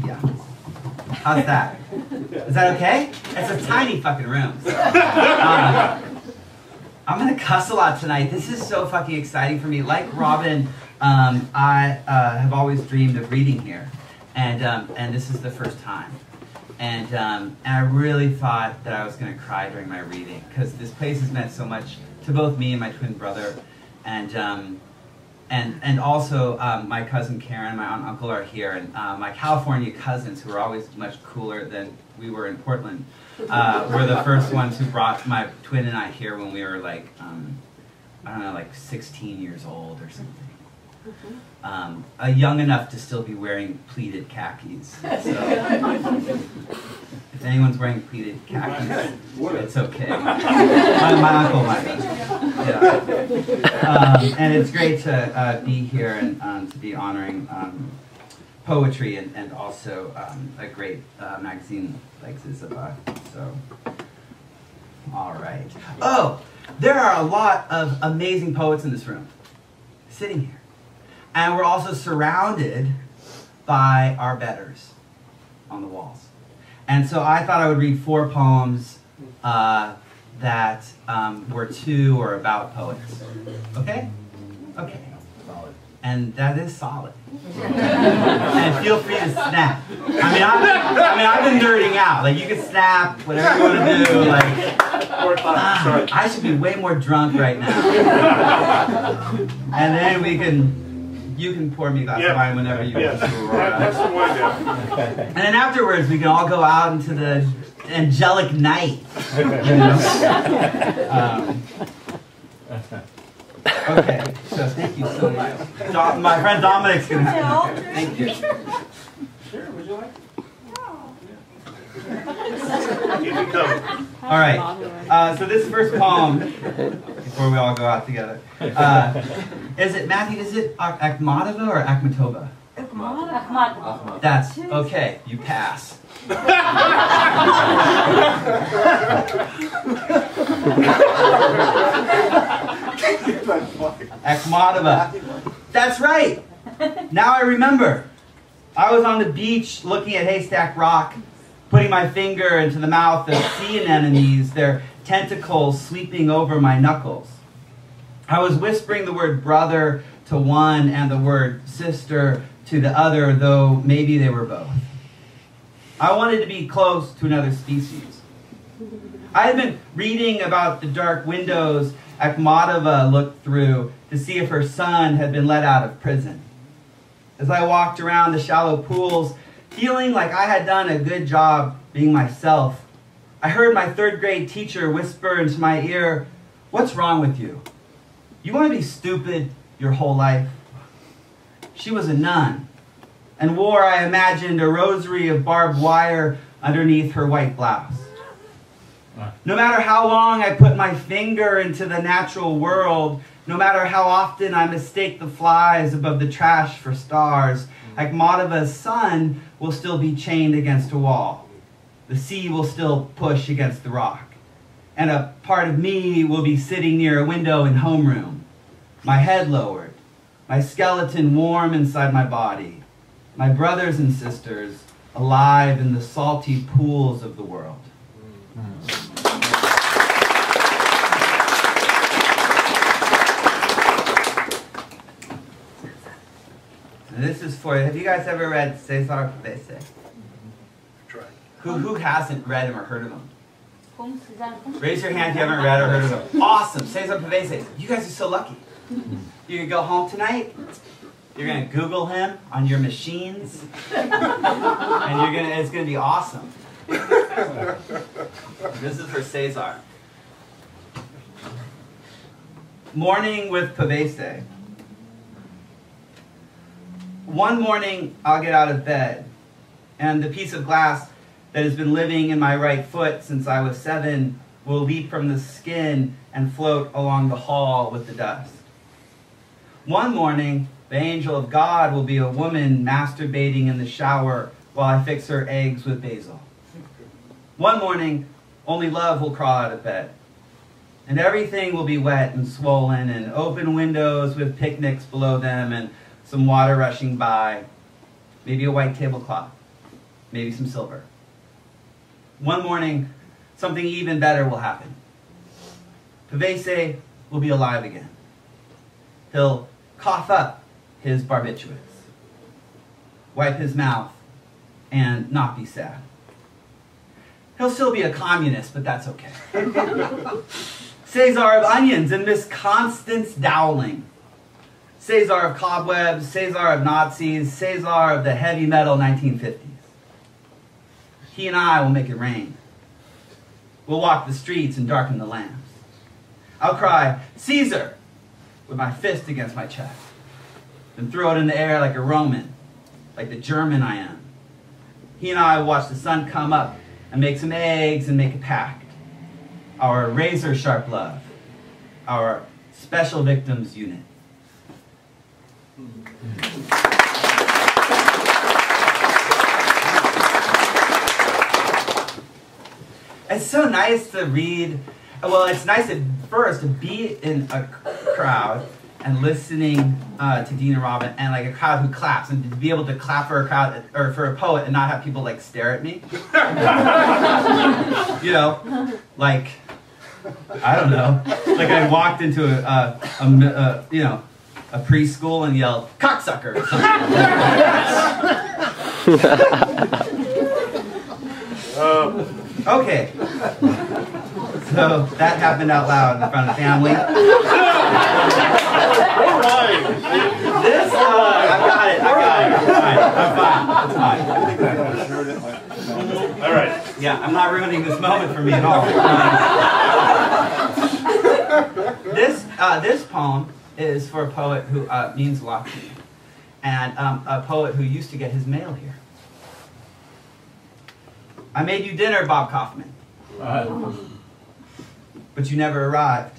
Yeah. How's that? Is that okay? It's a tiny fucking room. So. I'm gonna cuss a lot tonight. This is so fucking exciting for me. Like Robin, I have always dreamed of reading here, and this is the first time. And I really thought that I was gonna cry during my reading because this place has meant so much to both me and my twin brother, and also my cousin Karen and my aunt and uncle are here, and my California cousins, who are always much cooler than we were in Portland, were the first ones who brought my twin and I here when we were like, I don't know, like 16 years old or something. Young enough to still be wearing pleated khakis. So, if anyone's wearing pleated khakis, it's okay. My uncle might. Yeah. And it's great to be here and to be honoring poetry and also a great magazine like ZYZZYVA. So, all right. Oh, there are a lot of amazing poets in this room, sitting here. And we're also surrounded by our betters on the walls. And so I thought I would read 4 poems that were to or about poets. Okay? Okay. And that is solid. And feel free to snap. I've been nerding out. Like, you can snap, whatever you want to do. Like, I should be way more drunk right now. And then you can pour me a glass of wine whenever you want to. That's the wine now. And then afterwards, we can all go out into the angelic night. You know? Okay, so thank you so much. My friend Dominic's going to help. Thank you. Sure, would you like? All right, so this first poem, before we all go out together, is it, Matthew, is it Akhmatova or Akhmatova? Akhmatova. That's, okay, you pass. Akhmatova. That's right. Now I remember. I was on the beach looking at Haystack Rock, putting my finger into the mouth of sea anemones, their tentacles sweeping over my knuckles. I was whispering the word brother to one and the word sister to the other, though maybe they were both. I wanted to be close to another species. I had been reading about the dark windows Akhmatova looked through to see if her son had been let out of prison. As I walked around the shallow pools, feeling like I had done a good job being myself, I heard my 3rd grade teacher whisper into my ear, "What's wrong with you? You want to be stupid your whole life?" She was a nun and wore, I imagined, a rosary of barbed wire underneath her white blouse. No matter how long I put my finger into the natural world, no matter how often I mistake the flies above the trash for stars, Akhmatova's son will still be chained against a wall. The sea will still push against the rock. And a part of me will be sitting near a window in homeroom, my head lowered, my skeleton warm inside my body, my brothers and sisters alive in the salty pools of the world. And this is for, have you guys ever read ZYZZYVA.m4v? Try. Who hasn't read him or heard of him? Raise your hand if you haven't read or heard of him. Awesome. ZYZZYVA.m4v. You guys are so lucky. You can go home tonight. You're going to Google him on your machines. And it's going to be awesome. This is for Cesar. Morning with Pavese. One morning, I'll get out of bed, and the piece of glass that has been living in my right foot since I was 7 will leap from the skin and float along the hall with the dust. One morning, the angel of God will be a woman masturbating in the shower while I fix her eggs with basil. One morning, only love will crawl out of bed, and everything will be wet and swollen, and open windows with picnics below them, and some water rushing by. maybe a white tablecloth, maybe some silver. One morning, something even better will happen. Pavese will be alive again. He'll cough up his barbiturates, wipe his mouth, and not be sad. He'll still be a communist, but that's okay. Cesar of onions and Miss Constance Dowling. Cesar of cobwebs, Cesar of Nazis, Cesar of the heavy metal 1950s. He and I will make it rain. We'll walk the streets and darken the lamps. I'll cry, Caesar, with my fist against my chest, and throw it in the air like a Roman, like the German I am. He and I will watch the sun come up and make some eggs and make a pact. Our razor-sharp love, our special victims unit. It's so nice to read. Well, it's nice at first to be in a crowd and listening to Dean and Robin, and like a crowd who claps, and to be able to clap for a crowd or for a poet and not have people like stare at me. You know, like I don't know, like I walked into a preschool and yelled "cocksucker" or something. Okay. So that happened out loud in front of the family. This, I got it. I'm fine. All right. Yeah, I'm not ruining this moment for me at all. This poem is for a poet who means a lot to me, and a poet who used to get his mail here. I made you dinner, Bob Kaufman. But you never arrived.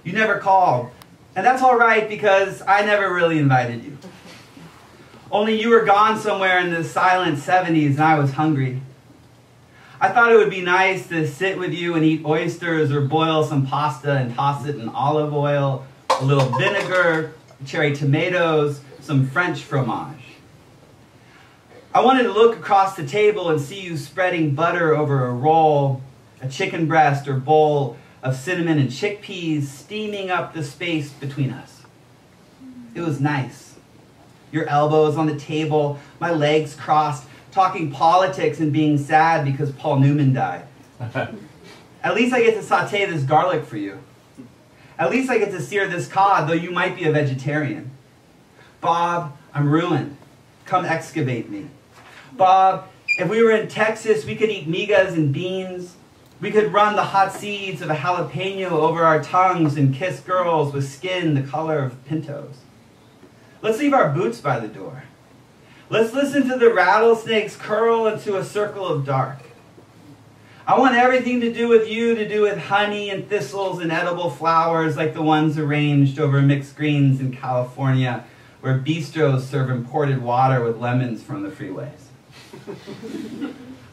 You never called. And that's all right because I never really invited you. Only you were gone somewhere in the silent 70s and I was hungry. I thought it would be nice to sit with you and eat oysters or boil some pasta and toss it in olive oil, a little vinegar, cherry tomatoes, some French fromage. I wanted to look across the table and see you spreading butter over a roll, a chicken breast or bowl of cinnamon and chickpeas steaming up the space between us. It was nice. Your elbows on the table, my legs crossed, talking politics and being sad because Paul Newman died. At least I get to saute this garlic for you. At least I get to sear this cod, though you might be a vegetarian. Bob, I'm ruined. Come excavate me. Bob, if we were in Texas, we could eat migas and beans. We could run the hot seeds of a jalapeno over our tongues and kiss girls with skin the color of pintos. Let's leave our boots by the door. Let's listen to the rattlesnakes curl into a circle of dark. I want everything to do with you to do with honey and thistles and edible flowers like the ones arranged over mixed greens in California, where bistros serve imported water with lemons from the freeways.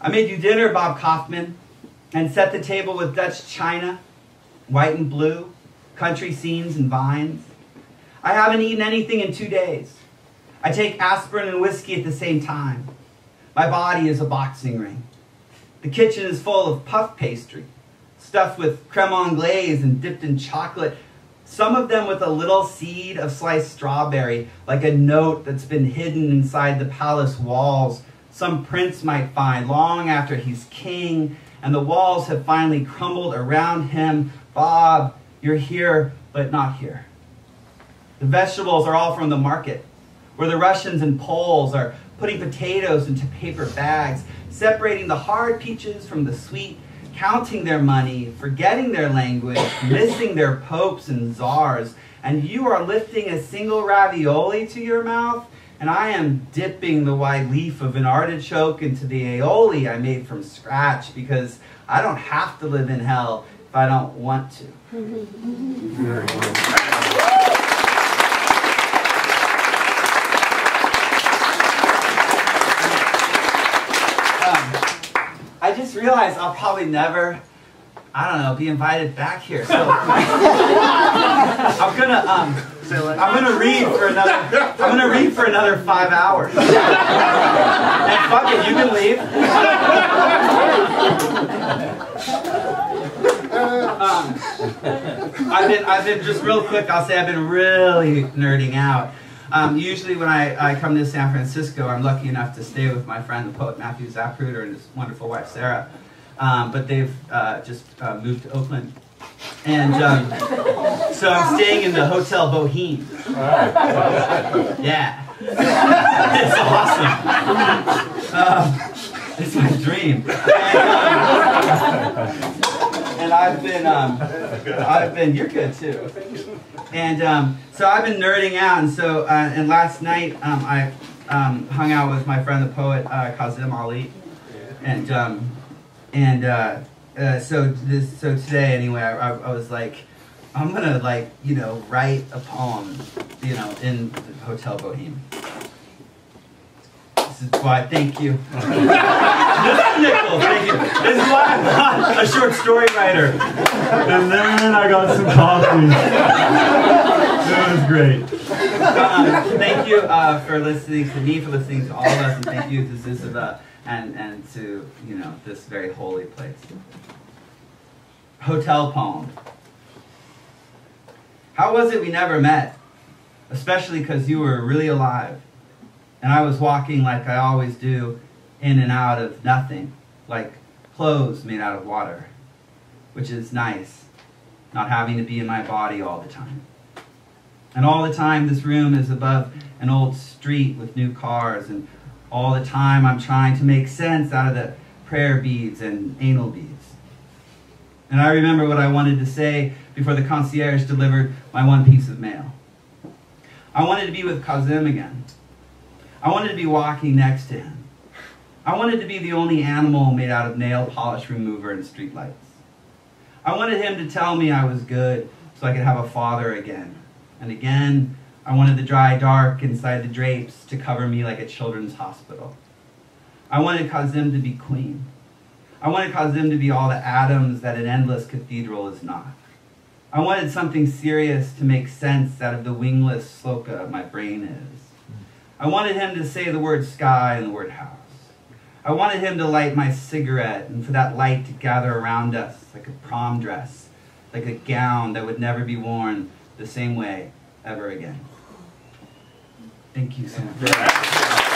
I made you dinner, Bob Kaufman, and set the table with Dutch china, white and blue, country scenes and vines. I haven't eaten anything in 2 days. I take aspirin and whiskey at the same time. My body is a boxing ring. The kitchen is full of puff pastry, stuffed with creme anglaise and dipped in chocolate, some of them with a little seed of sliced strawberry, like a note that's been hidden inside the palace walls some prince might find long after he's king, and the walls have finally crumbled around him. Bob, you're here, but not here. The vegetables are all from the market, where the Russians and Poles are putting potatoes into paper bags, separating the hard peaches from the sweet, counting their money, forgetting their language, missing their popes and czars, and you are lifting a single ravioli to your mouth, and I am dipping the wide leaf of an artichoke into the aioli I made from scratch, because I don't have to live in hell if I don't want to. Very good. I just realized I'll probably never, I don't know, be invited back here. So I'm gonna I'm gonna read for another 5 hours. And fuck it, you can leave. I've been just real quick. I'll say I've been really nerding out. Usually when I come to San Francisco, I'm lucky enough to stay with my friend, the poet Matthew Dickman, and his wonderful wife Sarah. But they've just moved to Oakland. And so I'm staying in the Hotel Boheme. Yeah. It's awesome. It's my dream. And I've been, you're good too. And so I've been nerding out, and so, and last night I hung out with my friend the poet Kazim Ali. So today anyway, I was like, I'm gonna write a poem, in the Hotel Boheme. This is why, thank you. This is Nickel, thank you. This is why I'm not a short story writer. And then I got some coffee. It was great. Thank you for listening to me, for listening to all of us, and thank you to ZYZZYVA and to, this very holy place. Hotel poem. How was it we never met? Especially because you were really alive. And I was walking like I always do, in and out of nothing, like clothes made out of water, which is nice, not having to be in my body all the time. And all the time this room is above an old street with new cars, and all the time I'm trying to make sense out of the prayer beads and anal beads. And I remember what I wanted to say before the concierge delivered my one piece of mail. I wanted to be with Kazim again. I wanted to be walking next to him. I wanted to be the only animal made out of nail polish remover and streetlights. I wanted him to tell me I was good so I could have a father again. And again, I wanted the dry dark inside the drapes to cover me like a children's hospital. I wanted Kazim to be queen. I wanted Kazim to be all the atoms that an endless cathedral is not. I wanted something serious to make sense out of the wingless sloka my brain is. I wanted him to say the word sky and the word house. I wanted him to light my cigarette and for that light to gather around us like a prom dress, like a gown that would never be worn the same way ever again. Thank you so much.